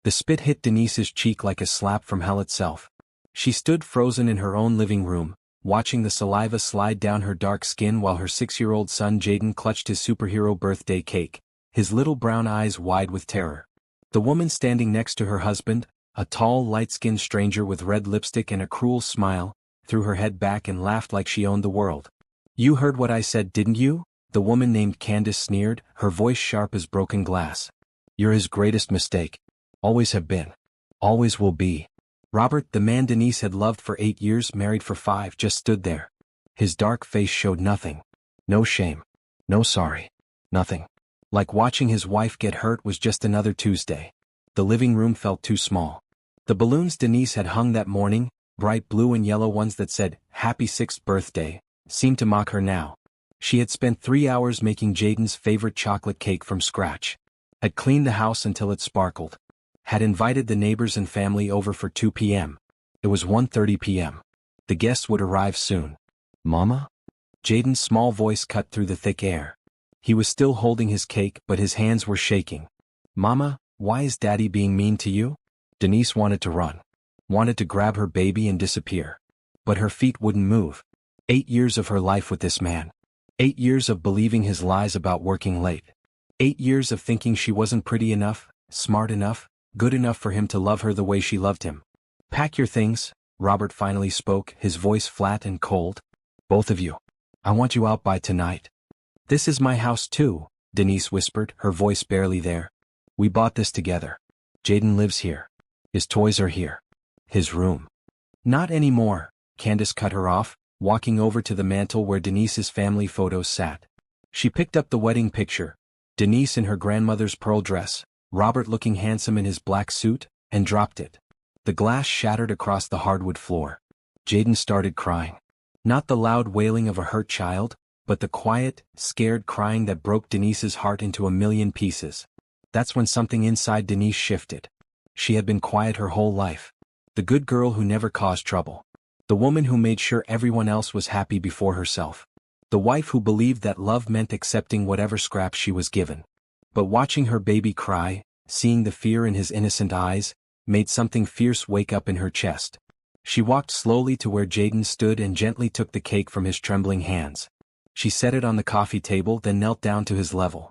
The spit hit Denise's cheek like a slap from hell itself. She stood frozen in her own living room, watching the saliva slide down her dark skin while her 6-year-old son Jaden clutched his superhero birthday cake, his little brown eyes wide with terror. The woman standing next to her husband, a tall, light-skinned stranger with red lipstick and a cruel smile, threw her head back and laughed like she owned the world. "You heard what I said, didn't you?" the woman named Candace sneered, her voice sharp as broken glass. "You're his greatest mistake. Always have been. Always will be." Robert, the man Denise had loved for 8 years, married for 5, just stood there. His dark face showed nothing. No shame. No sorry. Nothing. Like watching his wife get hurt was just another Tuesday. The living room felt too small. The balloons Denise had hung that morning, bright blue and yellow ones that said, "Happy 6th birthday," seemed to mock her now. She had spent 3 hours making Jaden's favorite chocolate cake from scratch. Had cleaned the house until it sparkled. Had invited the neighbors and family over for 2 p.m. It was 1:30 p.m. The guests would arrive soon. "Mama?" Jaden's small voice cut through the thick air. He was still holding his cake, but his hands were shaking. "Mama, why is Daddy being mean to you?" Denise wanted to run. Wanted to grab her baby and disappear. But her feet wouldn't move. 8 years of her life with this man. 8 years of believing his lies about working late. 8 years of thinking she wasn't pretty enough, smart enough, good enough for him to love her the way she loved him. "Pack your things," Robert finally spoke, his voice flat and cold. "Both of you. I want you out by tonight." "This is my house too," Denise whispered, her voice barely there. "We bought this together. Jaden lives here. His toys are here. His room." "Not anymore," Candace cut her off, walking over to the mantel where Denise's family photos sat. She picked up the wedding picture, Denise in her grandmother's pearl dress, Robert looking handsome in his black suit, and dropped it. The glass shattered across the hardwood floor. Jaden started crying. Not the loud wailing of a hurt child, but the quiet, scared crying that broke Denise's heart into a million pieces. That's when something inside Denise shifted. She had been quiet her whole life. The good girl who never caused trouble. The woman who made sure everyone else was happy before herself. The wife who believed that love meant accepting whatever scraps she was given. But watching her baby cry, seeing the fear in his innocent eyes, made something fierce wake up in her chest. She walked slowly to where Jaden stood and gently took the cake from his trembling hands. She set it on the coffee table, then knelt down to his level.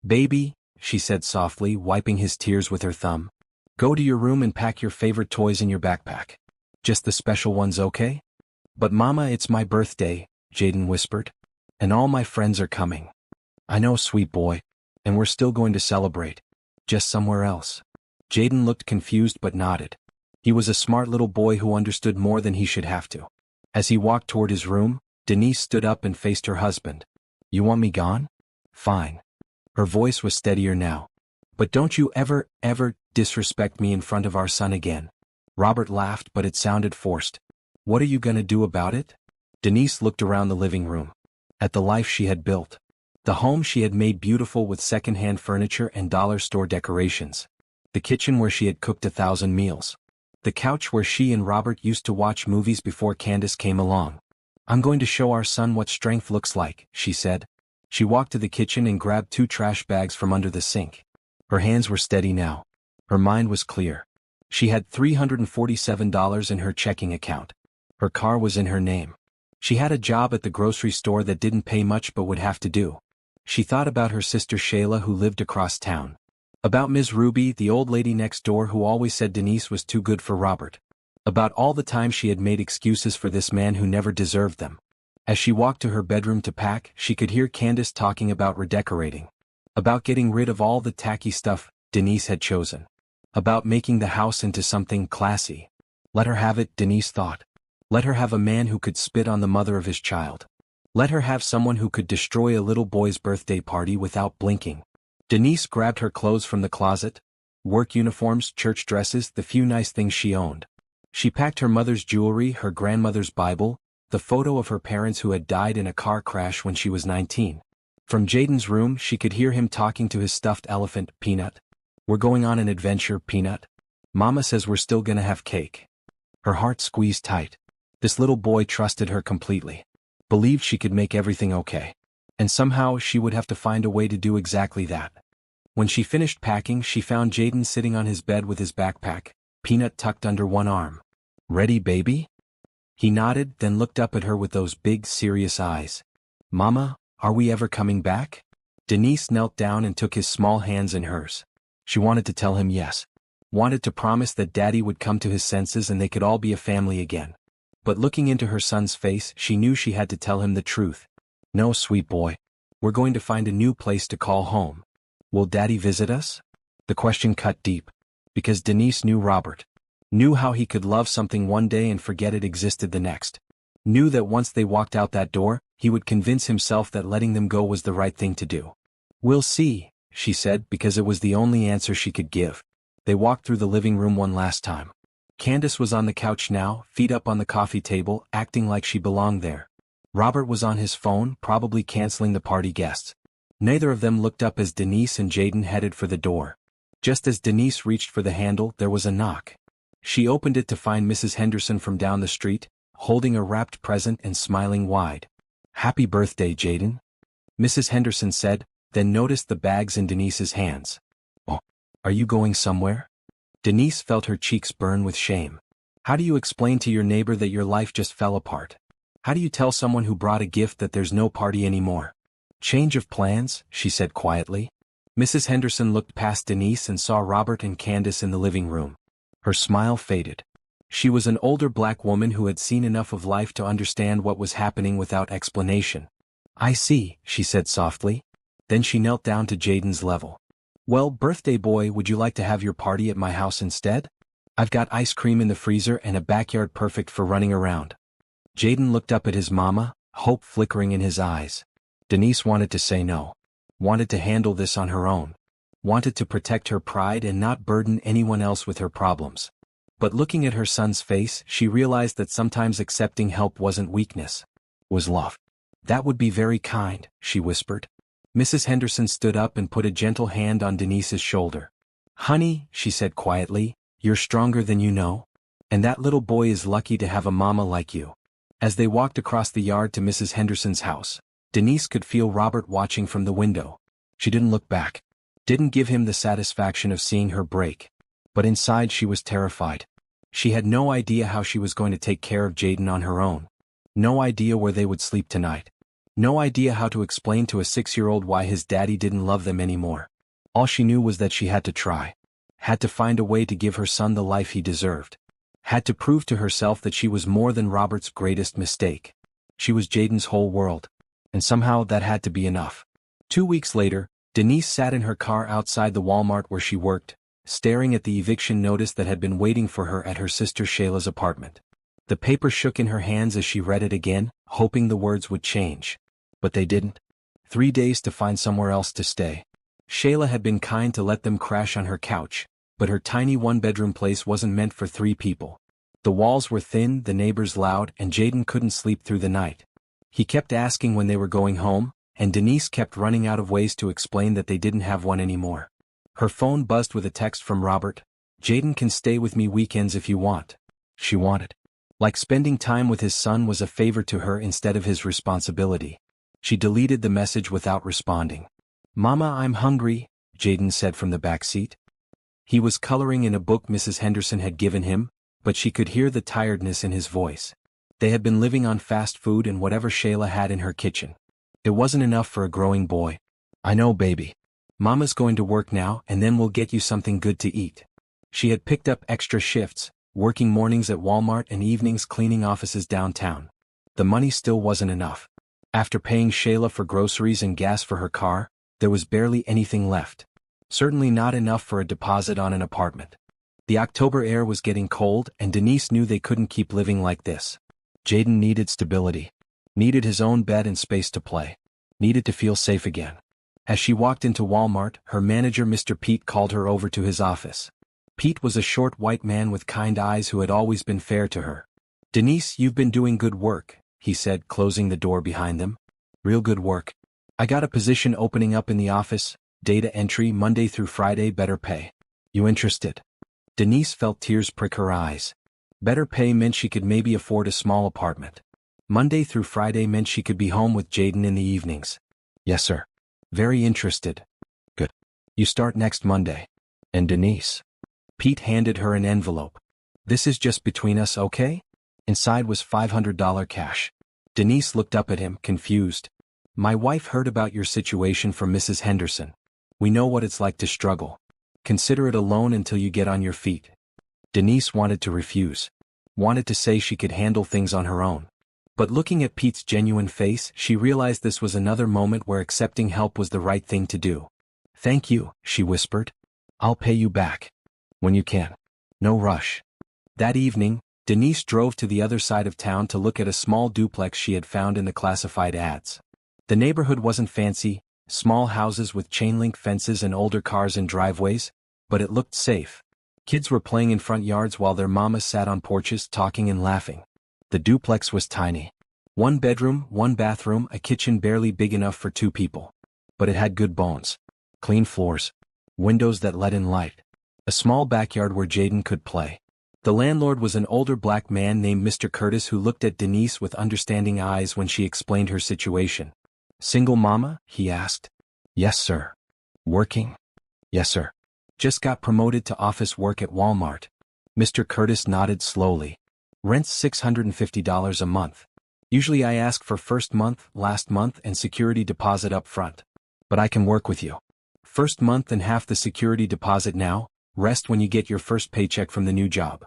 "Baby," she said softly, wiping his tears with her thumb. "Go to your room and pack your favorite toys in your backpack. Just the special ones, okay?" "But Mama, it's my birthday," Jaden whispered. "And all my friends are coming." "I know, sweet boy. And we're still going to celebrate. Just somewhere else." Jaden looked confused but nodded. He was a smart little boy who understood more than he should have to. As he walked toward his room, Denise stood up and faced her husband. "You want me gone? Fine." Her voice was steadier now. "But don't you ever, disrespect me in front of our son again." Robert laughed, but it sounded forced. "What are you gonna do about it?" Denise looked around the living room. At the life she had built. The home she had made beautiful with second-hand furniture and dollar store decorations. The kitchen where she had cooked 1,000 meals. The couch where she and Robert used to watch movies before Candace came along. "I'm going to show our son what strength looks like," she said. She walked to the kitchen and grabbed 2 trash bags from under the sink. Her hands were steady now. Her mind was clear. She had $347 in her checking account. Her car was in her name. She had a job at the grocery store that didn't pay much but would have to do. She thought about her sister Shayla who lived across town. About Ms. Ruby, the old lady next door who always said Denise was too good for Robert. About all the time she had made excuses for this man who never deserved them. As she walked to her bedroom to pack, she could hear Candace talking about redecorating. About getting rid of all the tacky stuff Denise had chosen. About making the house into something classy. Let her have it, Denise thought. Let her have a man who could spit on the mother of his child. Let her have someone who could destroy a little boy's birthday party without blinking. Denise grabbed her clothes from the closet. Work uniforms, church dresses, the few nice things she owned. She packed her mother's jewelry, her grandmother's Bible, the photo of her parents who had died in a car crash when she was 19. From Jaden's room she could hear him talking to his stuffed elephant, Peanut. "We're going on an adventure, Peanut. Mama says we're still gonna have cake." Her heart squeezed tight. This little boy trusted her completely. Believed she could make everything okay. And somehow she would have to find a way to do exactly that. When she finished packing, she found Jaden sitting on his bed with his backpack, Peanut tucked under one arm. "Ready, baby?" He nodded, then looked up at her with those big, serious eyes. "Mama, are we ever coming back?" Denise knelt down and took his small hands in hers. She wanted to tell him yes. Wanted to promise that Daddy would come to his senses and they could all be a family again. But looking into her son's face, she knew she had to tell him the truth. "No, sweet boy. We're going to find a new place to call home. Will Daddy visit us?" The question cut deep. Because Denise knew Robert. Knew how he could love something one day and forget it existed the next. Knew that once they walked out that door, he would convince himself that letting them go was the right thing to do. "We'll see," she said, because it was the only answer she could give. They walked through the living room one last time. Candace was on the couch now, feet up on the coffee table, acting like she belonged there. Robert was on his phone, probably canceling the party guests. Neither of them looked up as Denise and Jaden headed for the door. Just as Denise reached for the handle, there was a knock. She opened it to find Mrs. Henderson from down the street, holding a wrapped present and smiling wide. "Happy birthday, Jaden," Mrs. Henderson said, then noticed the bags in Denise's hands. "Oh, are you going somewhere?" Denise felt her cheeks burn with shame. How do you explain to your neighbor that your life just fell apart? How do you tell someone who brought a gift that there's no party anymore? "Change of plans," she said quietly. Mrs. Henderson looked past Denise and saw Robert and Candace in the living room. Her smile faded. She was an older black woman who had seen enough of life to understand what was happening without explanation. "I see," she said softly. Then she knelt down to Jaden's level. "Well, birthday boy, would you like to have your party at my house instead? I've got ice cream in the freezer and a backyard perfect for running around." Jaden looked up at his mama, hope flickering in his eyes. Denise wanted to say no. Wanted to handle this on her own. Wanted to protect her pride and not burden anyone else with her problems. But looking at her son's face, she realized that sometimes accepting help wasn't weakness. Was love. "That would be very kind," she whispered. Mrs. Henderson stood up and put a gentle hand on Denise's shoulder. "Honey," she said quietly, "you're stronger than you know. And that little boy is lucky to have a mama like you." As they walked across the yard to Mrs. Henderson's house, Denise could feel Robert watching from the window. She didn't look back. Didn't give him the satisfaction of seeing her break. But inside she was terrified. She had no idea how she was going to take care of Jaden on her own. No idea where they would sleep tonight. No idea how to explain to a 6-year-old why his daddy didn't love them anymore. All she knew was that she had to try. Had to find a way to give her son the life he deserved. Had to prove to herself that she was more than Robert's greatest mistake. She was Jaden's whole world. And somehow that had to be enough. 2 weeks later, Denise sat in her car outside the Walmart where she worked, staring at the eviction notice that had been waiting for her at her sister Shayla's apartment. The paper shook in her hands as she read it again, hoping the words would change. But they didn't. 3 days to find somewhere else to stay. Shayla had been kind to let them crash on her couch, but her tiny one-bedroom place wasn't meant for 3 people. The walls were thin, the neighbors loud, and Jaden couldn't sleep through the night. He kept asking when they were going home, and Denise kept running out of ways to explain that they didn't have one anymore. Her phone buzzed with a text from Robert. "Jaden can stay with me weekends if you want." She wanted. Like spending time with his son was a favor to her instead of his responsibility. She deleted the message without responding. "Mama, I'm hungry," Jaden said from the back seat. He was coloring in a book Mrs. Henderson had given him, but she could hear the tiredness in his voice. They had been living on fast food and whatever Shayla had in her kitchen. It wasn't enough for a growing boy. "I know, baby. Mama's going to work now and then we'll get you something good to eat." She had picked up extra shifts, working mornings at Walmart and evenings cleaning offices downtown. The money still wasn't enough. After paying Shayla for groceries and gas for her car, there was barely anything left. Certainly not enough for a deposit on an apartment. The October air was getting cold and Denise knew they couldn't keep living like this. Jaden needed stability. Needed his own bed and space to play. Needed to feel safe again. As she walked into Walmart, her manager Mr. Pete called her over to his office. Pete was a short white man with kind eyes who had always been fair to her. "Denise, you've been doing good work," he said, closing the door behind them. "Real good work. I got a position opening up in the office, data entry Monday through Friday, better pay. You interested?" Denise felt tears prick her eyes. Better pay meant she could maybe afford a small apartment. Monday through Friday meant she could be home with Jaden in the evenings. "Yes, sir. Very interested." "Good. You start next Monday. And Denise. Pete handed her an envelope. This is just between us, okay? Inside was $500 cash. Denise looked up at him, confused. My wife heard about your situation from Mrs. Henderson. We know what it's like to struggle. Consider it a loan until you get on your feet. Denise wanted to refuse. Wanted to say she could handle things on her own. But looking at Pete's genuine face, she realized this was another moment where accepting help was the right thing to do. Thank you, she whispered. I'll pay you back. When you can. No rush. That evening, Denise drove to the other side of town to look at a small duplex she had found in the classified ads. The neighborhood wasn't fancy, small houses with chain-link fences and older cars in driveways, but it looked safe. Kids were playing in front yards while their mamas sat on porches talking and laughing. The duplex was tiny. 1 bedroom, 1 bathroom, a kitchen barely big enough for 2 people. But it had good bones. Clean floors. Windows that let in light. A small backyard where Jaden could play. The landlord was an older black man named Mr. Curtis who looked at Denise with understanding eyes when she explained her situation. Single mama? He asked. Yes, sir. Working? Yes, sir. Just got promoted to office work at Walmart. Mr. Curtis nodded slowly. Rent's $650 a month. Usually I ask for first month, last month, and security deposit up front. But I can work with you. First month and half the security deposit now, rest when you get your first paycheck from the new job.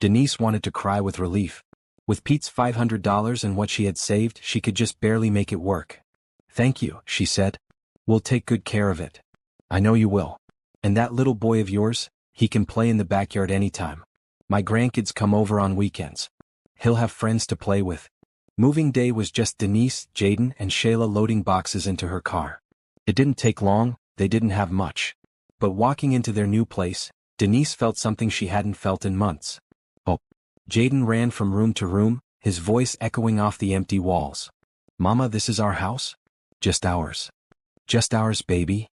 Denise wanted to cry with relief. With Pete's $500 and what she had saved, she could just barely make it work. Thank you, she said. We'll take good care of it. I know you will. And that little boy of yours, he can play in the backyard anytime. My grandkids come over on weekends. He'll have friends to play with. Moving day was just Denise, Jaden, and Shayla loading boxes into her car. It didn't take long, they didn't have much. But walking into their new place, Denise felt something she hadn't felt in months. Oh. Jaden ran from room to room, his voice echoing off the empty walls. Mama, this is our house? Just ours. Just ours, baby.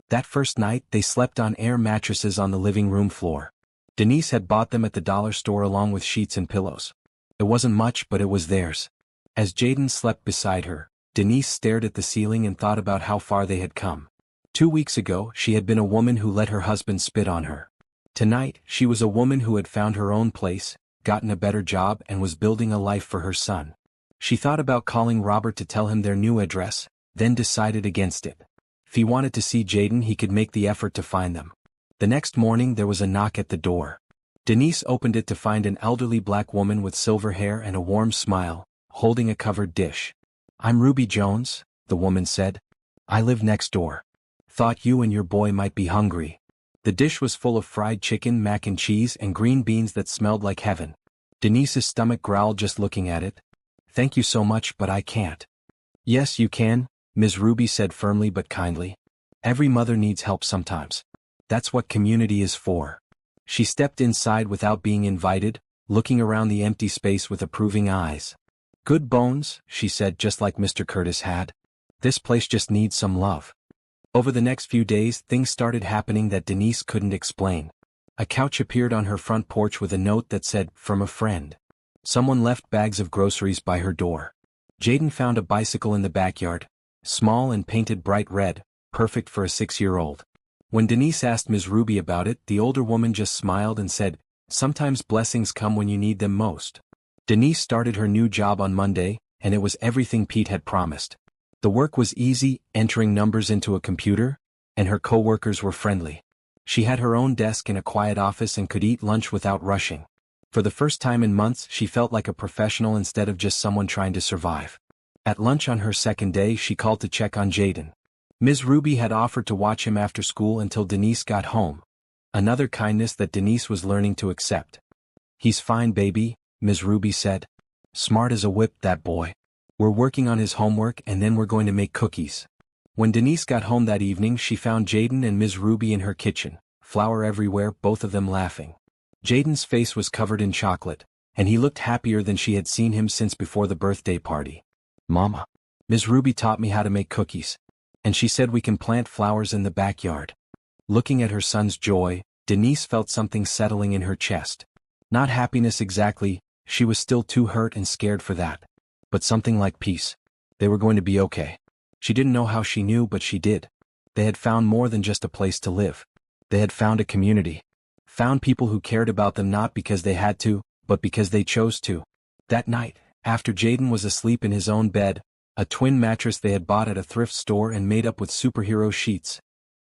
That first night, they slept on air mattresses on the living room floor. Denise had bought them at the dollar store along with sheets and pillows. It wasn't much, but it was theirs. As Jaden slept beside her, Denise stared at the ceiling and thought about how far they had come. 2 weeks ago, she had been a woman who let her husband spit on her. Tonight, she was a woman who had found her own place, gotten a better job, and was building a life for her son. She thought about calling Robert to tell him their new address, then decided against it. If he wanted to see Jaden, he could make the effort to find them. The next morning there was a knock at the door. Denise opened it to find an elderly black woman with silver hair and a warm smile, holding a covered dish. I'm Ruby Jones, the woman said. I live next door. Thought you and your boy might be hungry. The dish was full of fried chicken, mac and cheese, and green beans that smelled like heaven. Denise's stomach growled just looking at it. Thank you so much, but I can't. Yes, you can, Ms. Ruby said firmly but kindly. Every mother needs help sometimes. That's what community is for. She stepped inside without being invited, looking around the empty space with approving eyes. Good bones, she said, just like Mr. Curtis had. This place just needs some love. Over the next few days, things started happening that Denise couldn't explain. A couch appeared on her front porch with a note that said, "From a friend." Someone left bags of groceries by her door. Jaden found a bicycle in the backyard, small and painted bright red, perfect for a 6-year-old. When Denise asked Ms. Ruby about it, the older woman just smiled and said, "Sometimes blessings come when you need them most." Denise started her new job on Monday, and it was everything Pete had promised. The work was easy, entering numbers into a computer, and her co-workers were friendly. She had her own desk in a quiet office and could eat lunch without rushing. For the first time in months, she felt like a professional instead of just someone trying to survive. At lunch on her second day, she called to check on Jaden. Ms. Ruby had offered to watch him after school until Denise got home. Another kindness that Denise was learning to accept. He's fine, baby, Ms. Ruby said. Smart as a whip, that boy. We're working on his homework and then we're going to make cookies. When Denise got home that evening, she found Jaden and Ms. Ruby in her kitchen, flour everywhere, both of them laughing. Jaden's face was covered in chocolate, and he looked happier than she had seen him since before the birthday party. Mama, Ms. Ruby taught me how to make cookies, and she said we can plant flowers in the backyard. Looking at her son's joy, Denise felt something settling in her chest. Not happiness exactly, she was still too hurt and scared for that. But something like peace. They were going to be okay. She didn't know how she knew, but she did. They had found more than just a place to live. They had found a community. Found people who cared about them not because they had to, but because they chose to. That night, after Jaden was asleep in his own bed, a twin mattress they had bought at a thrift store and made up with superhero sheets,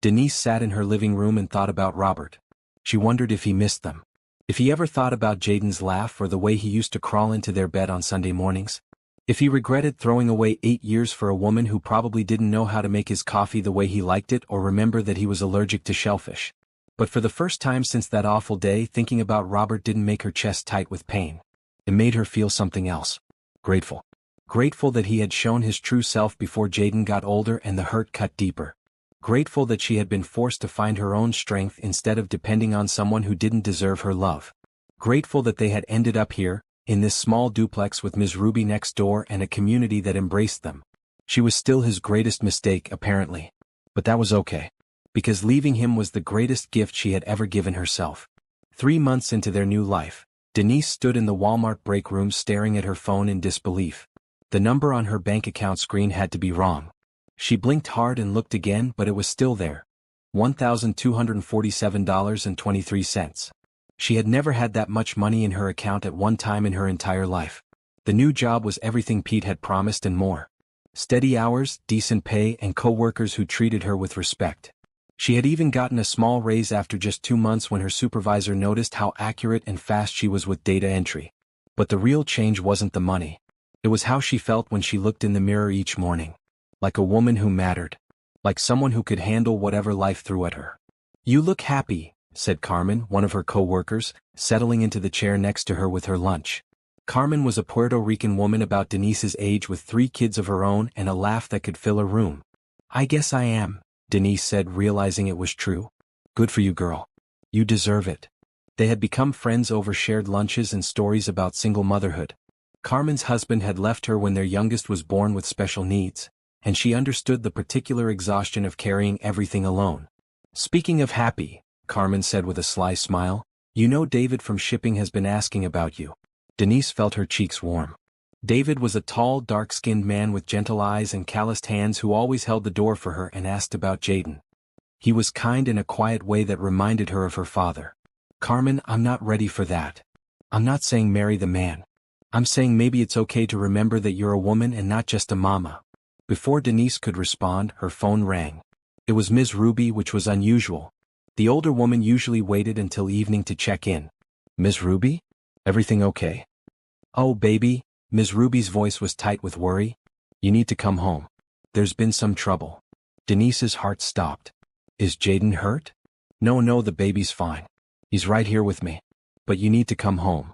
Denise sat in her living room and thought about Robert. She wondered if he missed them. If he ever thought about Jaden's laugh or the way he used to crawl into their bed on Sunday mornings. If he regretted throwing away 8 years for a woman who probably didn't know how to make his coffee the way he liked it or remember that he was allergic to shellfish. But for the first time since that awful day, thinking about Robert didn't make her chest tight with pain. It made her feel something else. Grateful. Grateful that he had shown his true self before Jaden got older and the hurt cut deeper. Grateful that she had been forced to find her own strength instead of depending on someone who didn't deserve her love. Grateful that they had ended up here, in this small duplex with Ms. Ruby next door and a community that embraced them. She was still his greatest mistake, apparently. But that was okay. Because leaving him was the greatest gift she had ever given herself. 3 months into their new life, Denise stood in the Walmart break room staring at her phone in disbelief. The number on her bank account screen had to be wrong. She blinked hard and looked again, but it was still there. $1,247.23. She had never had that much money in her account at one time in her entire life. The new job was everything Pete had promised and more. Steady hours, decent pay, and co-workers who treated her with respect. She had even gotten a small raise after just 2 months when her supervisor noticed how accurate and fast she was with data entry. But the real change wasn't the money. It was how she felt when she looked in the mirror each morning. Like a woman who mattered. Like someone who could handle whatever life threw at her. "You look happy," said Carmen, one of her co-workers, settling into the chair next to her with her lunch. Carmen was a Puerto Rican woman about Denise's age with 3 kids of her own and a laugh that could fill a room. "I guess I am," Denise said, realizing it was true. "Good for you, girl. You deserve it." They had become friends over shared lunches and stories about single motherhood. Carmen's husband had left her when their youngest was born with special needs, and she understood the particular exhaustion of carrying everything alone. "Speaking of happy," Carmen said with a sly smile, "you know David from shipping has been asking about you." Denise felt her cheeks warm. David was a tall, dark-skinned man with gentle eyes and calloused hands who always held the door for her and asked about Jaden. He was kind in a quiet way that reminded her of her father. "Carmen, I'm not ready for that. I'm not saying marry the man. I'm saying maybe it's okay to remember that you're a woman and not just a mama." Before Denise could respond, her phone rang. It was Ms. Ruby, which was unusual. The older woman usually waited until evening to check in. "Ms. Ruby? Everything okay?" "Oh, baby," Ms. Ruby's voice was tight with worry. "You need to come home. There's been some trouble." Denise's heart stopped. "Is Jaden hurt?" No, the baby's fine. He's right here with me. But you need to come home."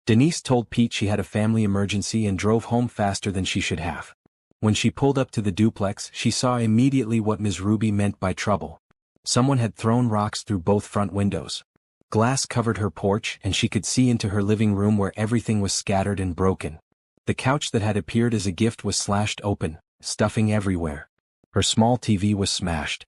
Denise told Pete she had a family emergency and drove home faster than she should have. When she pulled up to the duplex, she saw immediately what Ms. Ruby meant by trouble. Someone had thrown rocks through both front windows. Glass covered her porch and she could see into her living room where everything was scattered and broken. The couch that had appeared as a gift was slashed open, stuffing everywhere. Her small TV was smashed.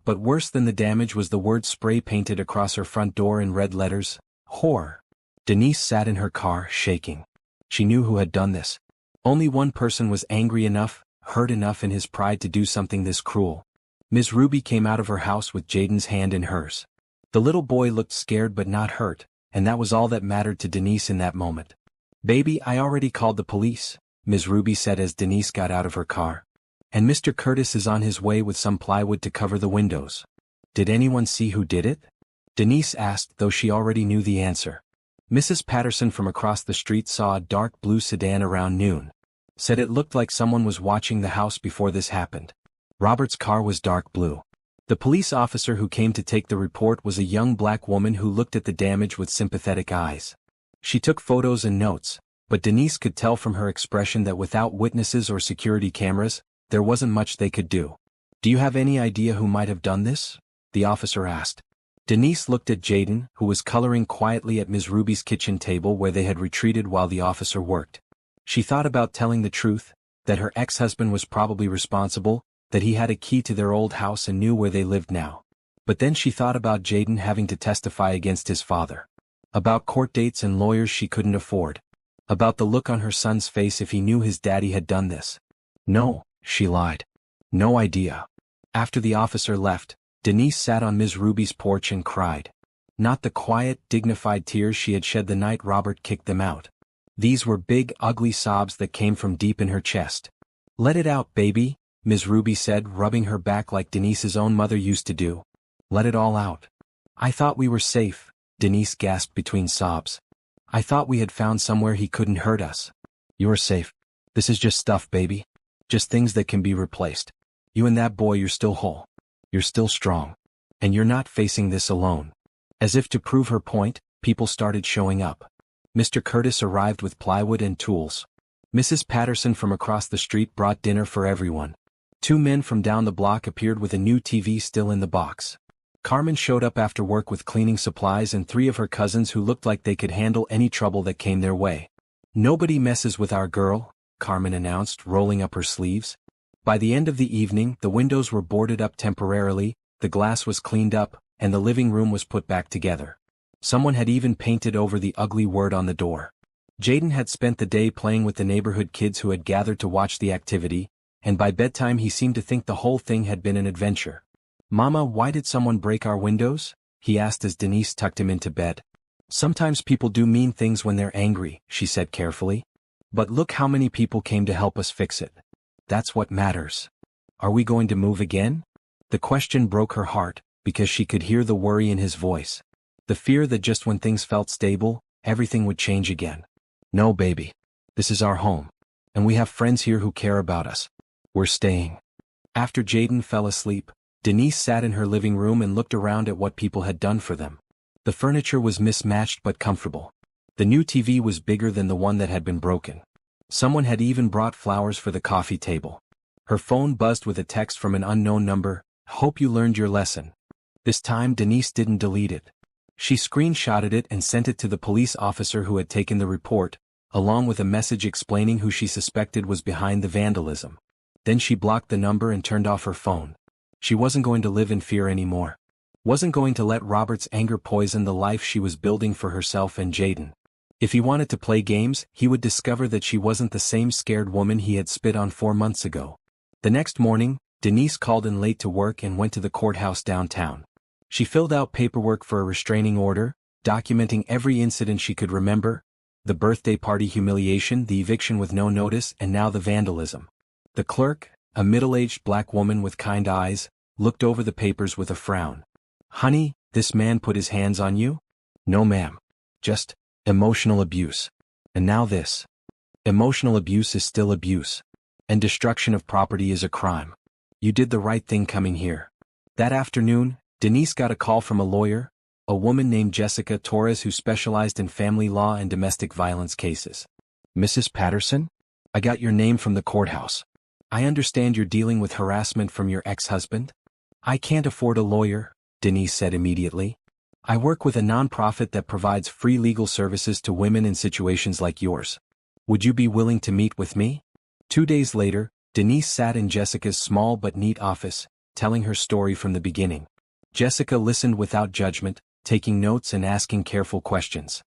But worse than the damage was the word spray painted across her front door in red letters, "Whore." Denise sat in her car, shaking. She knew who had done this. Only one person was angry enough, hurt enough in his pride to do something this cruel. Ms. Ruby came out of her house with Jaden's hand in hers. The little boy looked scared but not hurt, and that was all that mattered to Denise in that moment. "Baby, I already called the police," Ms. Ruby said as Denise got out of her car. "And Mr. Curtis is on his way with some plywood to cover the windows." "Did anyone see who did it?" Denise asked, though she already knew the answer. Mrs. Patterson from across the street saw a dark blue sedan around noon. Said it looked like someone was watching the house before this happened. Robert's car was dark blue. The police officer who came to take the report was a young black woman who looked at the damage with sympathetic eyes. She took photos and notes, but Denise could tell from her expression that without witnesses or security cameras, there wasn't much they could do. "Do you have any idea who might have done this?" the officer asked. Denise looked at Jaden, who was coloring quietly at Ms. Ruby's kitchen table where they had retreated while the officer worked. She thought about telling the truth, that her ex-husband was probably responsible, that he had a key to their old house and knew where they lived now. But then she thought about Jaden having to testify against his father. About court dates and lawyers she couldn't afford. About the look on her son's face if he knew his daddy had done this. "No," she lied. "No idea. After the officer left, Denise sat on Ms. Ruby's porch and cried. Not the quiet, dignified tears she had shed the night Robert kicked them out. These were big, ugly sobs that came from deep in her chest. "Let it out, baby," Ms. Ruby said, rubbing her back like Denise's own mother used to do. "Let it all out." "I thought we were safe," Denise gasped between sobs. "I thought we had found somewhere he couldn't hurt us." "You're safe. This is just stuff, baby. Just things that can be replaced. You and that boy, you're still whole. You're still strong. And you're not facing this alone." As if to prove her point, people started showing up. Mr. Curtis arrived with plywood and tools. Mrs. Patterson from across the street brought dinner for everyone. 2 men from down the block appeared with a new TV still in the box. Carmen showed up after work with cleaning supplies and 3 of her cousins who looked like they could handle any trouble that came their way. "Nobody messes with our girl," Carmen announced, rolling up her sleeves. By the end of the evening, the windows were boarded up temporarily, the glass was cleaned up, and the living room was put back together. Someone had even painted over the ugly word on the door. Jaden had spent the day playing with the neighborhood kids who had gathered to watch the activity, and by bedtime he seemed to think the whole thing had been an adventure. "Mama, why did someone break our windows?" he asked as Denise tucked him into bed. "Sometimes people do mean things when they're angry," she said carefully. "But look how many people came to help us fix it. That's what matters. Are we going to move again?" The question broke her heart, because she could hear the worry in his voice. The fear that just when things felt stable, everything would change again. "No, baby. This is our home. And we have friends here who care about us. We're staying." After Jaden fell asleep, Denise sat in her living room and looked around at what people had done for them. The furniture was mismatched but comfortable. The new TV was bigger than the one that had been broken. Someone had even brought flowers for the coffee table. Her phone buzzed with a text from an unknown number. "Hope you learned your lesson." This time Denise didn't delete it. She screenshotted it and sent it to the police officer who had taken the report, along with a message explaining who she suspected was behind the vandalism. Then she blocked the number and turned off her phone. She wasn't going to live in fear anymore. Wasn't going to let Robert's anger poison the life she was building for herself and Jaden. If he wanted to play games, he would discover that she wasn't the same scared woman he had spit on 4 months ago. The next morning, Denise called in late to work and went to the courthouse downtown. She filled out paperwork for a restraining order, documenting every incident she could remember: the birthday party humiliation, the eviction with no notice, and now the vandalism. The clerk, a middle-aged black woman with kind eyes, looked over the papers with a frown. "Honey, this man put his hands on you?" "No, ma'am. Just emotional abuse. And now this. Emotional abuse is still abuse. And destruction of property is a crime. You did the right thing coming here." That afternoon, Denise got a call from a lawyer, a woman named Jessica Torres who specialized in family law and domestic violence cases. "Mrs. Patterson? I got your name from the courthouse. I understand you're dealing with harassment from your ex-husband?" "I can't afford a lawyer," Denise said immediately. "I work with a nonprofit that provides free legal services to women in situations like yours. Would you be willing to meet with me?" 2 days later, Denise sat in Jessica's small but neat office, telling her story from the beginning. Jessica listened without judgment, taking notes and asking careful questions.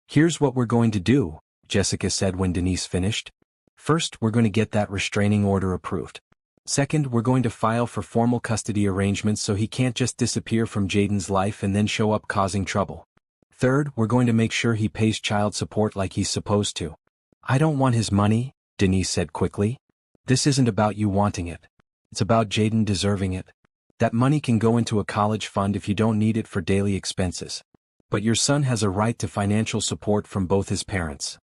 "Here's what we're going to do," Jessica said when Denise finished. "First, we're going to get that restraining order approved. Second, we're going to file for formal custody arrangements so he can't just disappear from Jaden's life and then show up causing trouble. Third, we're going to make sure he pays child support like he's supposed to." "I don't want his money," Denise said quickly. "This isn't about you wanting it. It's about Jaden deserving it. That money can go into a college fund if you don't need it for daily expenses. But your son has a right to financial support from both his parents."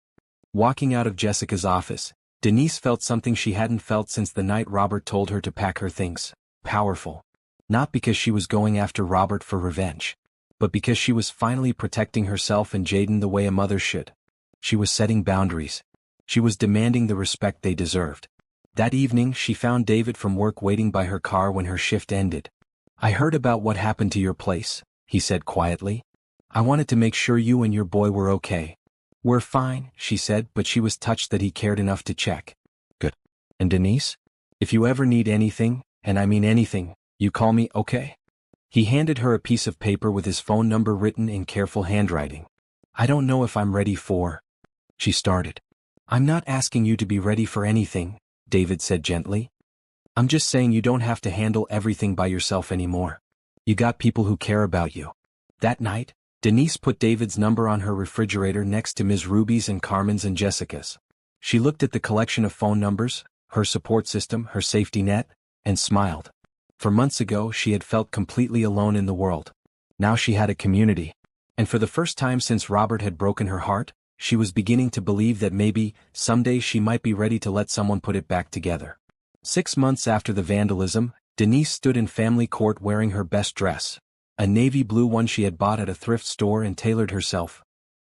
Walking out of Jessica's office, Denise felt something she hadn't felt since the night Robert told her to pack her things. Powerful. Not because she was going after Robert for revenge, but because she was finally protecting herself and Jaden the way a mother should. She was setting boundaries. She was demanding the respect they deserved. That evening she found David from work waiting by her car when her shift ended. "I heard about what happened to your place," he said quietly. "I wanted to make sure you and your boy were okay." "We're fine," she said, but she was touched that he cared enough to check. "Good. And Denise? If you ever need anything, and I mean anything, you call me, okay?" He handed her a piece of paper with his phone number written in careful handwriting. "I don't know if I'm ready for—" she started. "I'm not asking you to be ready for anything," David said gently. I'm just saying you don't have to handle everything by yourself anymore. You got people who care about you. That night, Denise put David's number on her refrigerator next to Ms. Ruby's and Carmen's and Jessica's. She looked at the collection of phone numbers, her support system, her safety net, and smiled. For months ago she had felt completely alone in the world. Now she had a community. And for the first time since Robert had broken her heart, she was beginning to believe that maybe, someday she might be ready to let someone put it back together. 6 months after the vandalism, Denise stood in family court wearing her best dress, a navy blue one she had bought at a thrift store and tailored herself,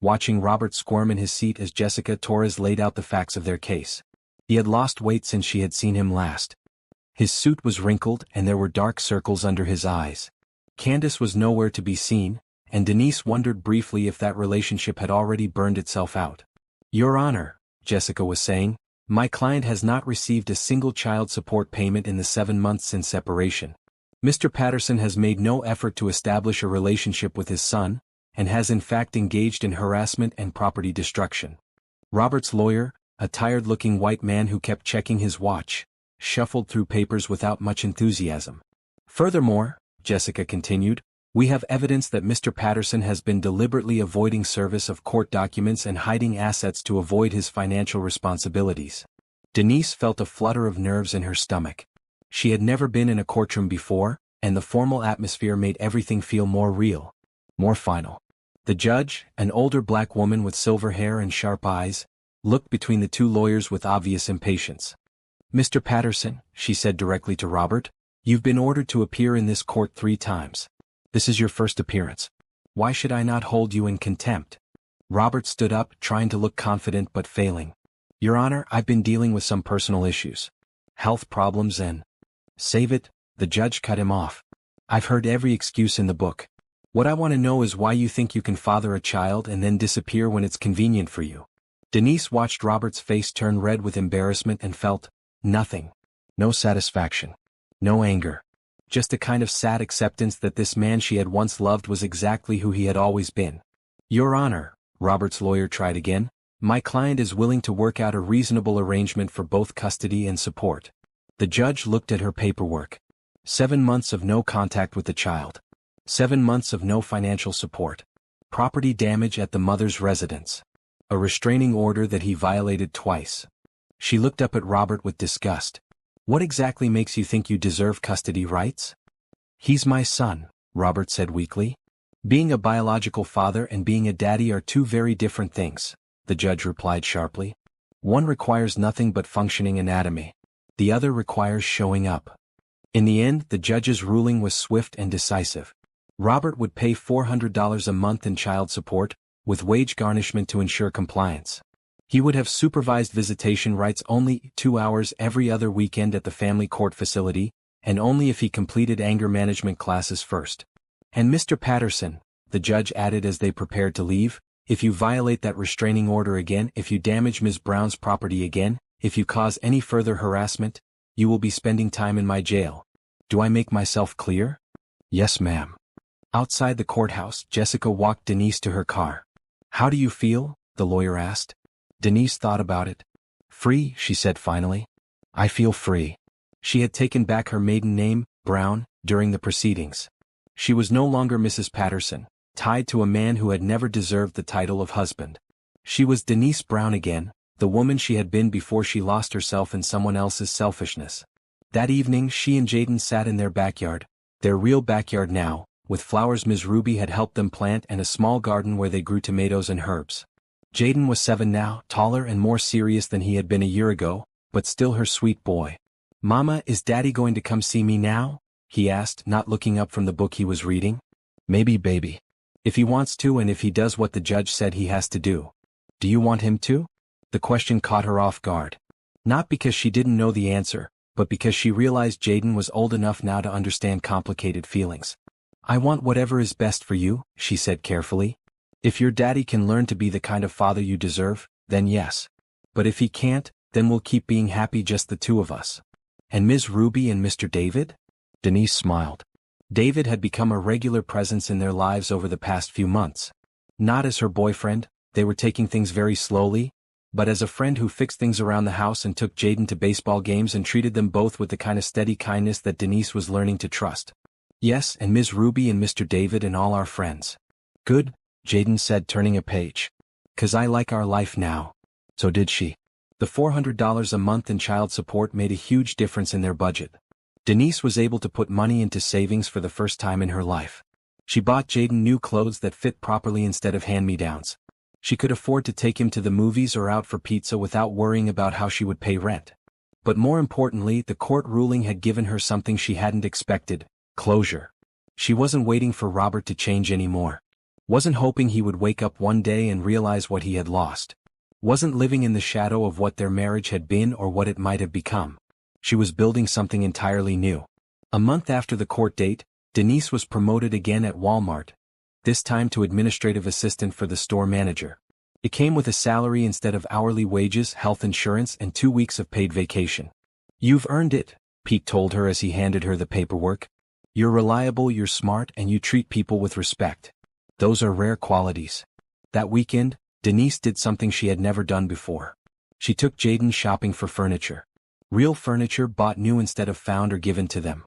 watching Robert squirm in his seat as Jessica Torres laid out the facts of their case. He had lost weight since she had seen him last. His suit was wrinkled and there were dark circles under his eyes. Candace was nowhere to be seen, and Denise wondered briefly if that relationship had already burned itself out. "Your Honor," Jessica was saying, "my client has not received a single child support payment in the 7 months since separation. Mr. Patterson has made no effort to establish a relationship with his son, and has in fact engaged in harassment and property destruction." Robert's lawyer, a tired-looking white man who kept checking his watch, shuffled through papers without much enthusiasm. "Furthermore," Jessica continued, "we have evidence that Mr. Patterson has been deliberately avoiding service of court documents and hiding assets to avoid his financial responsibilities." Denise felt a flutter of nerves in her stomach. She had never been in a courtroom before, and the formal atmosphere made everything feel more real, more final. The judge, an older black woman with silver hair and sharp eyes, looked between the two lawyers with obvious impatience. "Mr. Patterson," she said directly to Robert, "you've been ordered to appear in this court 3 times. This is your first appearance. Why should I not hold you in contempt?" Robert stood up, trying to look confident but failing. "Your Honor, I've been dealing with some personal issues. Health problems and—" "Save it," the judge cut him off. "I've heard every excuse in the book. What I want to know is why you think you can father a child and then disappear when it's convenient for you." Denise watched Robert's face turn red with embarrassment and felt nothing. No satisfaction. No anger. Just a kind of sad acceptance that this man she had once loved was exactly who he had always been. "Your Honor," Robert's lawyer tried again, "my client is willing to work out a reasonable arrangement for both custody and support." The judge looked at her paperwork. 7 months of no contact with the child. 7 months of no financial support. Property damage at the mother's residence. A restraining order that he violated twice. She looked up at Robert with disgust. "What exactly makes you think you deserve custody rights?" "He's my son," Robert said weakly. "Being a biological father and being a daddy are 2 very different things," the judge replied sharply. "One requires nothing but functioning anatomy. The other requires showing up." In the end, the judge's ruling was swift and decisive. Robert would pay $400 a month in child support, with wage garnishment to ensure compliance. He would have supervised visitation rights only 2 hours every other weekend at the family court facility, and only if he completed anger management classes first. "And Mr. Patterson," the judge added as they prepared to leave, "if you violate that restraining order again, if you damage Ms. Brown's property again, if you cause any further harassment, you will be spending time in my jail. Do I make myself clear?" "Yes, ma'am." Outside the courthouse, Jessica walked Denise to her car. "How do you feel?" the lawyer asked. Denise thought about it. "Free," she said finally. "I feel free." She had taken back her maiden name, Brown, during the proceedings. She was no longer Mrs. Patterson, tied to a man who had never deserved the title of husband. She was Denise Brown again, the woman she had been before she lost herself in someone else's selfishness. That evening she and Jaden sat in their backyard, their real backyard now, with flowers Ms. Ruby had helped them plant and a small garden where they grew tomatoes and herbs. Jaden was 7 now, taller and more serious than he had been a year ago, but still her sweet boy. "Mama, is Daddy going to come see me now?" he asked, not looking up from the book he was reading. "Maybe, baby. If he wants to and if he does what the judge said he has to do." "Do you want him to?" The question caught her off guard. Not because she didn't know the answer, but because she realized Jaden was old enough now to understand complicated feelings. "I want whatever is best for you," she said carefully. "If your daddy can learn to be the kind of father you deserve, then yes. But if he can't, then we'll keep being happy just the 2 of us." "And Ms. Ruby and Mr. David?" Denise smiled. David had become a regular presence in their lives over the past few months. Not as her boyfriend, they were taking things very slowly, but as a friend who fixed things around the house and took Jaden to baseball games and treated them both with the kind of steady kindness that Denise was learning to trust. Yes, and Ms. Ruby and Mr. David and all our friends. Good, Jaden said, turning a page. 'Cause I like our life now. So did she. The $400 a month in child support made a huge difference in their budget. Denise was able to put money into savings for the first time in her life. She bought Jaden new clothes that fit properly instead of hand-me-downs. She could afford to take him to the movies or out for pizza without worrying about how she would pay rent. But more importantly, the court ruling had given her something she hadn't expected: closure. She wasn't waiting for Robert to change anymore. Wasn't hoping he would wake up one day and realize what he had lost. Wasn't living in the shadow of what their marriage had been or what it might have become. She was building something entirely new. A month after the court date, Denise was promoted again at Walmart, this time to administrative assistant for the store manager. It came with a salary instead of hourly wages, health insurance, and 2 weeks of paid vacation. "You've earned it," Pete told her as he handed her the paperwork. "You're reliable, you're smart, and you treat people with respect. Those are rare qualities." That weekend, Denise did something she had never done before. She took Jaden shopping for furniture. Real furniture bought new instead of found or given to them.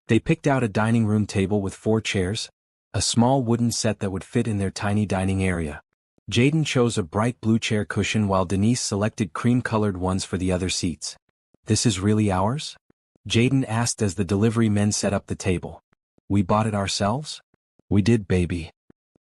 They picked out a dining room table with 4 chairs, a small wooden set that would fit in their tiny dining area. Jaden chose a bright blue chair cushion while Denise selected cream-colored ones for the other seats. "This is really ours?" Jaden asked as the delivery men set up the table. "We bought it ourselves?" "We did, baby."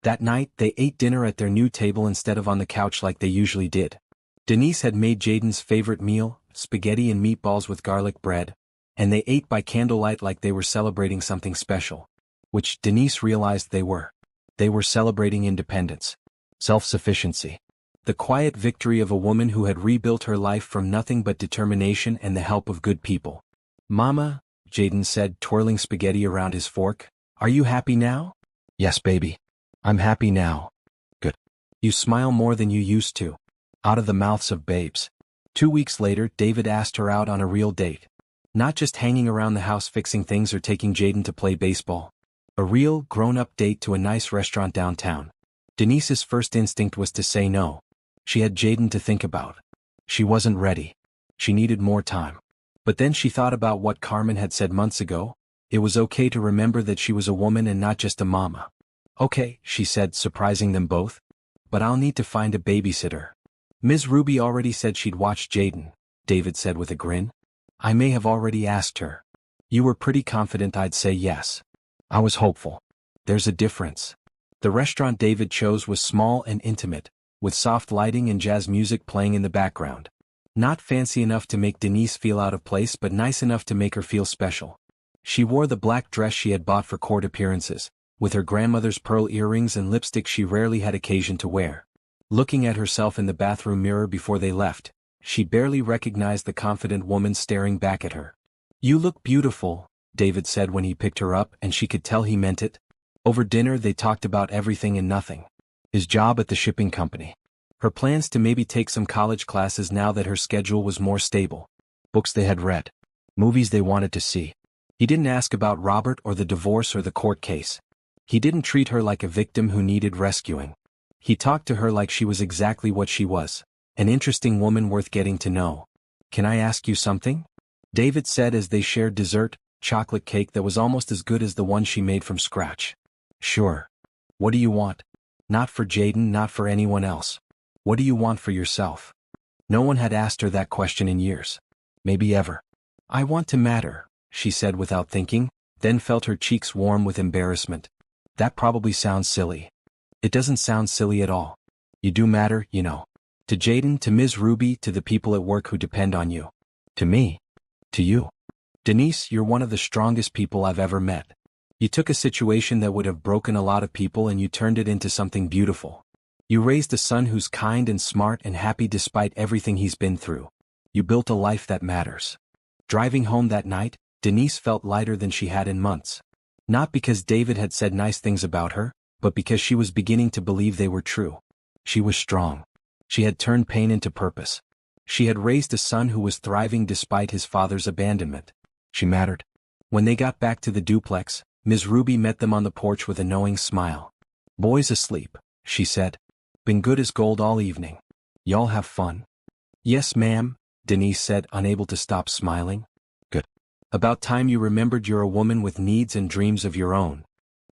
That night, they ate dinner at their new table instead of on the couch like they usually did. Denise had made Jaden's favorite meal, spaghetti and meatballs with garlic bread, and they ate by candlelight like they were celebrating something special. Which Denise realized they were. They were celebrating independence. Self-sufficiency. The quiet victory of a woman who had rebuilt her life from nothing but determination and the help of good people. "Mama," Jaden said, twirling spaghetti around his fork, "are you happy now?" "Yes, baby. I'm happy now." "Good. You smile more than you used to." Out of the mouths of babes. 2 weeks later, David asked her out on a real date. Not just hanging around the house fixing things or taking Jaden to play baseball. A real, grown-up date to a nice restaurant downtown. Denise's first instinct was to say no. She had Jaden to think about. She wasn't ready. She needed more time. But then she thought about what Carmen had said months ago. It was okay to remember that she was a woman and not just a mama. "Okay," she said, surprising them both. "But I'll need to find a babysitter." "Ms. Ruby already said she'd watch Jaden," David said with a grin. "I may have already asked her. You were pretty confident I'd say yes." "I was hopeful." "There's a difference." The restaurant David chose was small and intimate, with soft lighting and jazz music playing in the background. Not fancy enough to make Denise feel out of place but nice enough to make her feel special. She wore the black dress she had bought for court appearances, with her grandmother's pearl earrings and lipstick she rarely had occasion to wear. Looking at herself in the bathroom mirror before they left, she barely recognized the confident woman staring back at her. "You look beautiful," David said when he picked her up, and she could tell he meant it. Over dinner they talked about everything and nothing. His job at the shipping company. Her plans to maybe take some college classes now that her schedule was more stable. Books they had read. Movies they wanted to see. He didn't ask about Robert or the divorce or the court case. He didn't treat her like a victim who needed rescuing. He talked to her like she was exactly what she was, an interesting woman worth getting to know. "Can I ask you something?" David said as they shared dessert, chocolate cake that was almost as good as the one she made from scratch. "Sure. What do you want?" Not for Jaden, not for anyone else. What do you want for yourself? No one had asked her that question in years. Maybe ever. "I want to matter," she said without thinking, then felt her cheeks warm with embarrassment. "That probably sounds silly." "It doesn't sound silly at all. You do matter, you know. To Jaden, to Ms. Ruby, to the people at work who depend on you. To me. To you. Denise, you're one of the strongest people I've ever met. You took a situation that would have broken a lot of people and you turned it into something beautiful. You raised a son who's kind and smart and happy despite everything he's been through. You built a life that matters." Driving home that night, Denise felt lighter than she had in months. Not because David had said nice things about her, but because she was beginning to believe they were true. She was strong. She had turned pain into purpose. She had raised a son who was thriving despite his father's abandonment. She mattered. When they got back to the duplex, Ms. Ruby met them on the porch with a knowing smile. "Boys asleep," she said. "Been good as gold all evening. Y'all have fun?" Yes, ma'am, Denise said, unable to stop smiling. Good. About time you remembered you're a woman with needs and dreams of your own.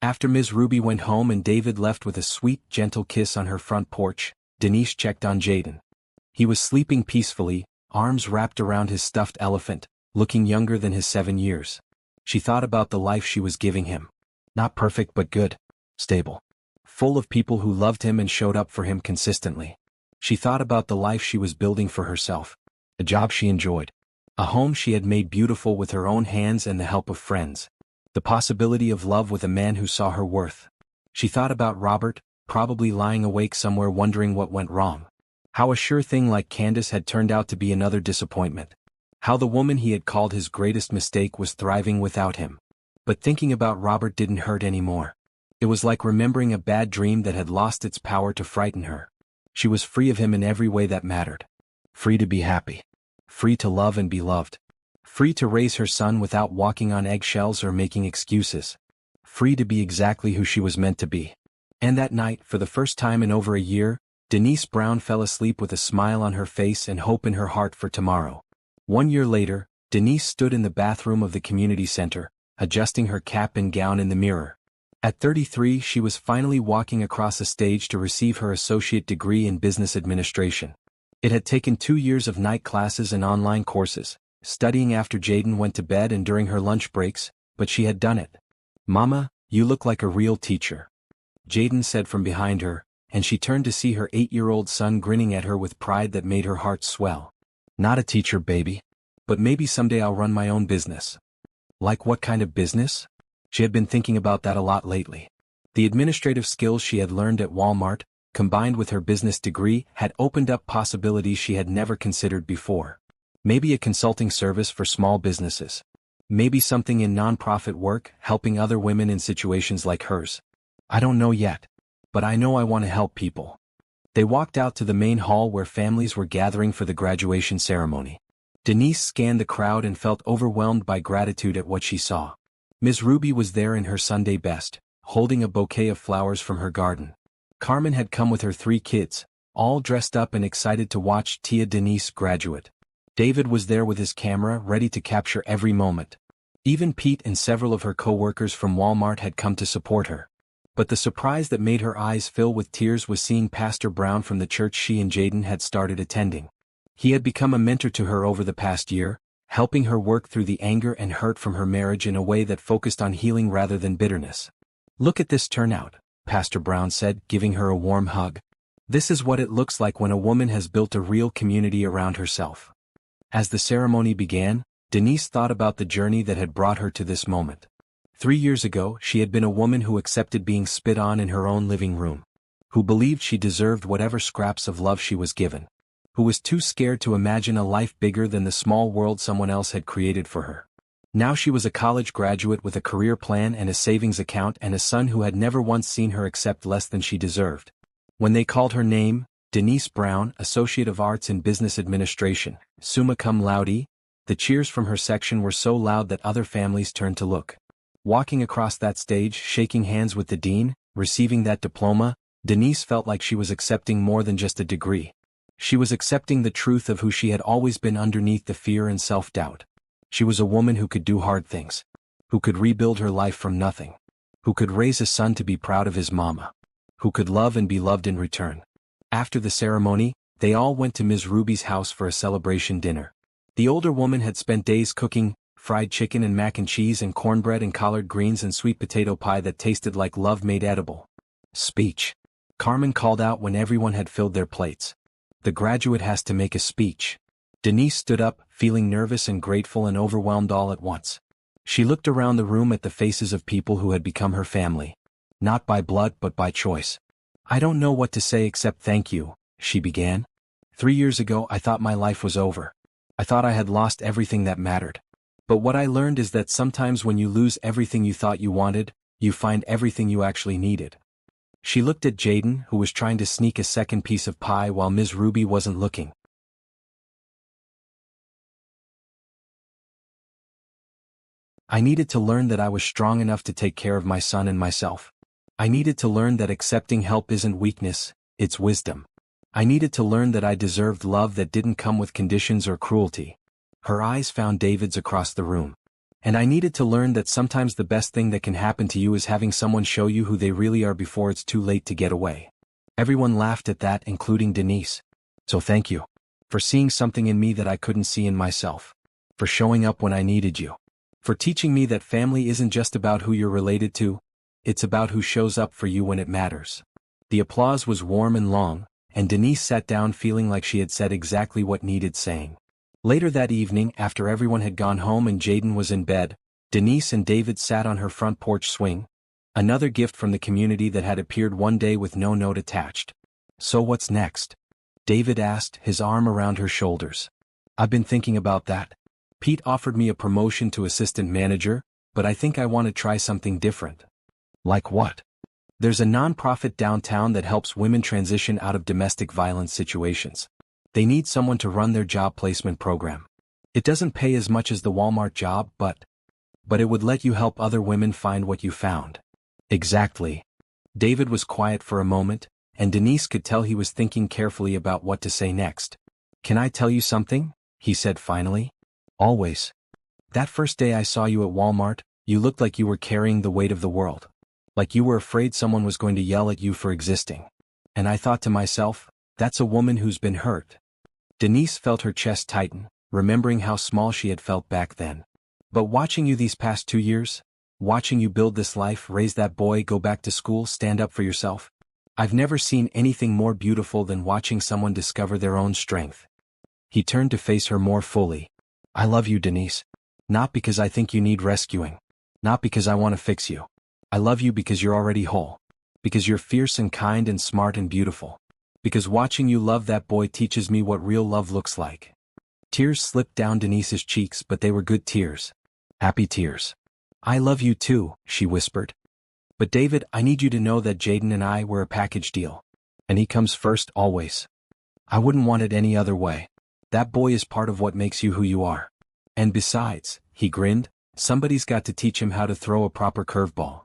After Ms. Ruby went home and David left with a sweet, gentle kiss on her front porch, Denise checked on Jaden. He was sleeping peacefully, arms wrapped around his stuffed elephant, looking younger than his 7 years. She thought about the life she was giving him. Not perfect but good. Stable. Full of people who loved him and showed up for him consistently. She thought about the life she was building for herself. A job she enjoyed. A home she had made beautiful with her own hands and the help of friends. The possibility of love with a man who saw her worth. She thought about Robert, probably lying awake somewhere wondering what went wrong. How a sure thing like Candace had turned out to be another disappointment. How the woman he had called his greatest mistake was thriving without him. But thinking about Robert didn't hurt anymore. It was like remembering a bad dream that had lost its power to frighten her. She was free of him in every way that mattered. Free to be happy. Free to love and be loved. Free to raise her son without walking on eggshells or making excuses. Free to be exactly who she was meant to be. And that night, for the first time in over a year, Denise Brown fell asleep with a smile on her face and hope in her heart for tomorrow. 1 year later, Denise stood in the bathroom of the community center, adjusting her cap and gown in the mirror. At 33, she was finally walking across a stage to receive her associate degree in business administration. It had taken 2 years of night classes and online courses, studying after Jaden went to bed and during her lunch breaks, but she had done it. "Mama, you look like a real teacher," Jaden said from behind her, and she turned to see her 8-year-old son grinning at her with pride that made her heart swell. "Not a teacher, baby. But maybe someday I'll run my own business." Like what kind of business? She had been thinking about that a lot lately. The administrative skills she had learned at Walmart, combined with her business degree, had opened up possibilities she had never considered before. Maybe a consulting service for small businesses. Maybe something in nonprofit work, helping other women in situations like hers. I don't know yet. But I know I want to help people. They walked out to the main hall where families were gathering for the graduation ceremony. Denise scanned the crowd and felt overwhelmed by gratitude at what she saw. Ms. Ruby was there in her Sunday best, holding a bouquet of flowers from her garden. Carmen had come with her 3 kids, all dressed up and excited to watch Tia Denise graduate. David was there with his camera, ready to capture every moment. Even Pete and several of her co-workers from Walmart had come to support her. But the surprise that made her eyes fill with tears was seeing Pastor Brown from the church she and Jaden had started attending. He had become a mentor to her over the past year, helping her work through the anger and hurt from her marriage in a way that focused on healing rather than bitterness. "Look at this turnout," Pastor Brown said, giving her a warm hug. "This is what it looks like when a woman has built a real community around herself." As the ceremony began, Denise thought about the journey that had brought her to this moment. 3 years ago, she had been a woman who accepted being spit on in her own living room. Who believed she deserved whatever scraps of love she was given. Who was too scared to imagine a life bigger than the small world someone else had created for her. Now she was a college graduate with a career plan and a savings account and a son who had never once seen her accept less than she deserved. When they called her name, Denise Brown, Associate of Arts in Business Administration, summa cum laude, the cheers from her section were so loud that other families turned to look. Walking across that stage, shaking hands with the dean, receiving that diploma, Denise felt like she was accepting more than just a degree. She was accepting the truth of who she had always been underneath the fear and self-doubt. She was a woman who could do hard things. Who could rebuild her life from nothing. Who could raise a son to be proud of his mama. Who could love and be loved in return. After the ceremony, they all went to Ms. Ruby's house for a celebration dinner. The older woman had spent days cooking fried chicken and mac and cheese and cornbread and collard greens and sweet potato pie that tasted like love made edible. "Speech," Carmen called out when everyone had filled their plates. "The graduate has to make a speech." Denise stood up, feeling nervous and grateful and overwhelmed all at once. She looked around the room at the faces of people who had become her family. Not by blood but by choice. "I don't know what to say except thank you," she began. 3 years ago I thought my life was over. I thought I had lost everything that mattered. But what I learned is that sometimes when you lose everything you thought you wanted, you find everything you actually needed. She looked at Jaden, who was trying to sneak a second piece of pie while Ms. Ruby wasn't looking. "I needed to learn that I was strong enough to take care of my son and myself. I needed to learn that accepting help isn't weakness, it's wisdom. I needed to learn that I deserved love that didn't come with conditions or cruelty. Her eyes found David's across the room. And I needed to learn that sometimes the best thing that can happen to you is having someone show you who they really are before it's too late to get away. Everyone laughed at that, including Denise. So thank you. For seeing something in me that I couldn't see in myself. For showing up when I needed you. For teaching me that family isn't just about who you're related to, it's about who shows up for you when it matters. The applause was warm and long, and Denise sat down feeling like she had said exactly what needed saying. Later that evening, after everyone had gone home and Jaden was in bed, Denise and David sat on her front porch swing, another gift from the community that had appeared one day with no note attached. So what's next? David asked, his arm around her shoulders. I've been thinking about that. Pete offered me a promotion to assistant manager, but I think I want to try something different. Like what? There's a nonprofit downtown that helps women transition out of domestic violence situations. They need someone to run their job placement program. It doesn't pay as much as the Walmart job, but it would let you help other women find what you found. Exactly. David was quiet for a moment, and Denise could tell he was thinking carefully about what to say next. Can I tell you something? He said finally. Always. That first day I saw you at Walmart, you looked like you were carrying the weight of the world. Like you were afraid someone was going to yell at you for existing. And I thought to myself, that's a woman who's been hurt. Denise felt her chest tighten, remembering how small she had felt back then. But watching you these past 2 years, watching you build this life, raise that boy, go back to school, stand up for yourself, I've never seen anything more beautiful than watching someone discover their own strength. He turned to face her more fully. I love you, Denise. Not because I think you need rescuing. Not because I want to fix you. I love you because you're already whole. Because you're fierce and kind and smart and beautiful. Because watching you love that boy teaches me what real love looks like. Tears slipped down Denise's cheeks, but they were good tears. Happy tears. I love you too, she whispered. But David, I need you to know that Jaden and I were a package deal. And he comes first always. I wouldn't want it any other way. That boy is part of what makes you who you are. And besides, he grinned, somebody's got to teach him how to throw a proper curveball.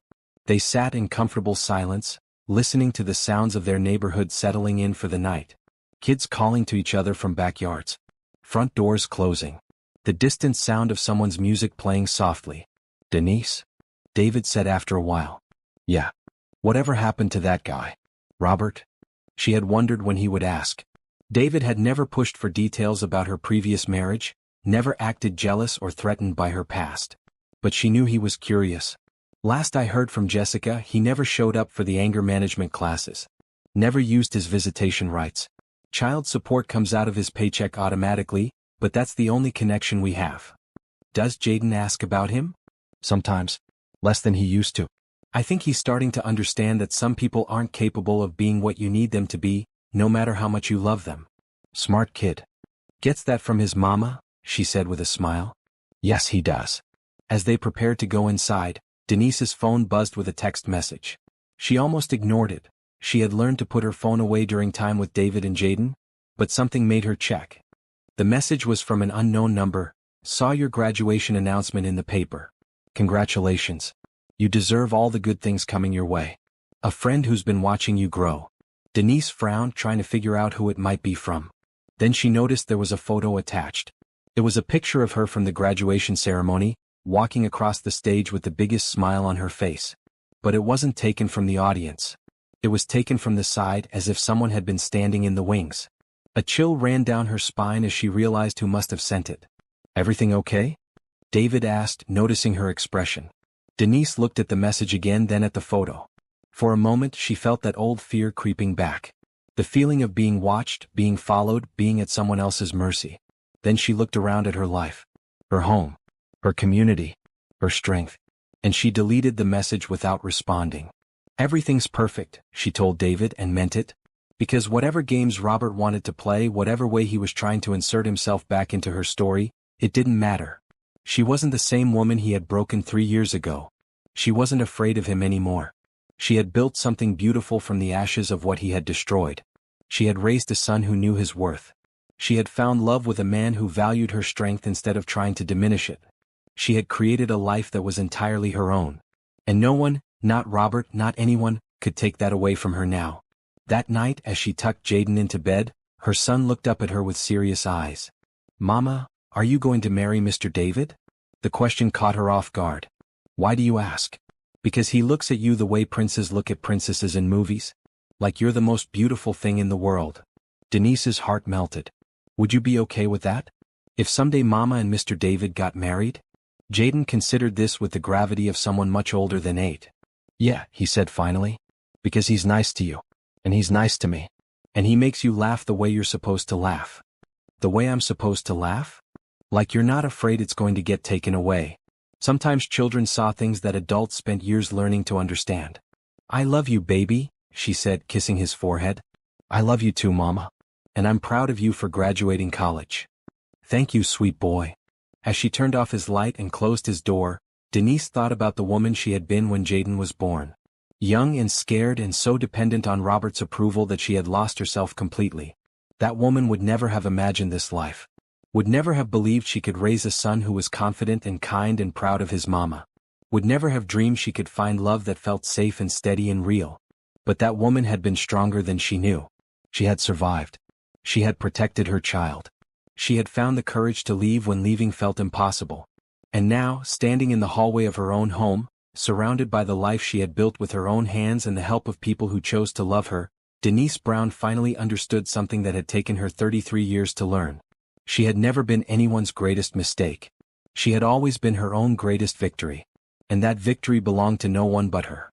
They sat in comfortable silence, listening to the sounds of their neighborhood settling in for the night. Kids calling to each other from backyards. Front doors closing. The distant sound of someone's music playing softly. Denise? David said after a while. Yeah. Whatever happened to that guy? Robert? She had wondered when he would ask. David had never pushed for details about her previous marriage, never acted jealous or threatened by her past. But she knew he was curious. Last I heard from Jessica, he never showed up for the anger management classes. Never used his visitation rights. Child support comes out of his paycheck automatically, but that's the only connection we have. Does Jaden ask about him? Sometimes. Less than he used to. I think he's starting to understand that some people aren't capable of being what you need them to be, no matter how much you love them. Smart kid. Gets that from his mama? She said with a smile. Yes, he does. As they prepared to go inside, Denise's phone buzzed with a text message. She almost ignored it. She had learned to put her phone away during time with David and Jaden, but something made her check. The message was from an unknown number. Saw your graduation announcement in the paper. Congratulations. You deserve all the good things coming your way. A friend who's been watching you grow. Denise frowned, trying to figure out who it might be from. Then she noticed there was a photo attached. It was a picture of her from the graduation ceremony, walking across the stage with the biggest smile on her face. But it wasn't taken from the audience. It was taken from the side, as if someone had been standing in the wings. A chill ran down her spine as she realized who must have sent it. Everything okay? David asked, noticing her expression. Denise looked at the message again, then at the photo. For a moment she felt that old fear creeping back. The feeling of being watched, being followed, being at someone else's mercy. Then she looked around at her life. Her home. Her community. Her strength. And she deleted the message without responding. Everything's perfect, she told David, and meant it. Because whatever games Robert wanted to play, whatever way he was trying to insert himself back into her story, it didn't matter. She wasn't the same woman he had broken 3 years ago. She wasn't afraid of him anymore. She had built something beautiful from the ashes of what he had destroyed. She had raised a son who knew his worth. She had found love with a man who valued her strength instead of trying to diminish it. She had created a life that was entirely her own. And no one, not Robert, not anyone, could take that away from her now. That night as she tucked Jaden into bed, her son looked up at her with serious eyes. "Mama, are you going to marry Mr. David?" The question caught her off guard. "Why do you ask?" "Because he looks at you the way princes look at princesses in movies. Like you're the most beautiful thing in the world." Denise's heart melted. "Would you be okay with that? If someday Mama and Mr. David got married?" Jaden considered this with the gravity of someone much older than 8. "Yeah," he said finally. "Because he's nice to you. And he's nice to me. And he makes you laugh the way you're supposed to laugh." "The way I'm supposed to laugh?" "Like you're not afraid it's going to get taken away. Sometimes children saw things that adults spent years learning to understand." "I love you, baby," she said, kissing his forehead. "I love you too, Mama. And I'm proud of you for graduating college." "Thank you, sweet boy." As she turned off his light and closed his door, Denise thought about the woman she had been when Jaden was born. Young and scared and so dependent on Robert's approval that she had lost herself completely. That woman would never have imagined this life. Would never have believed she could raise a son who was confident and kind and proud of his mama. Would never have dreamed she could find love that felt safe and steady and real. But that woman had been stronger than she knew. She had survived. She had protected her child. She had found the courage to leave when leaving felt impossible. And now, standing in the hallway of her own home, surrounded by the life she had built with her own hands and the help of people who chose to love her, Denise Brown finally understood something that had taken her 33 years to learn. She had never been anyone's greatest mistake. She had always been her own greatest victory. And that victory belonged to no one but her.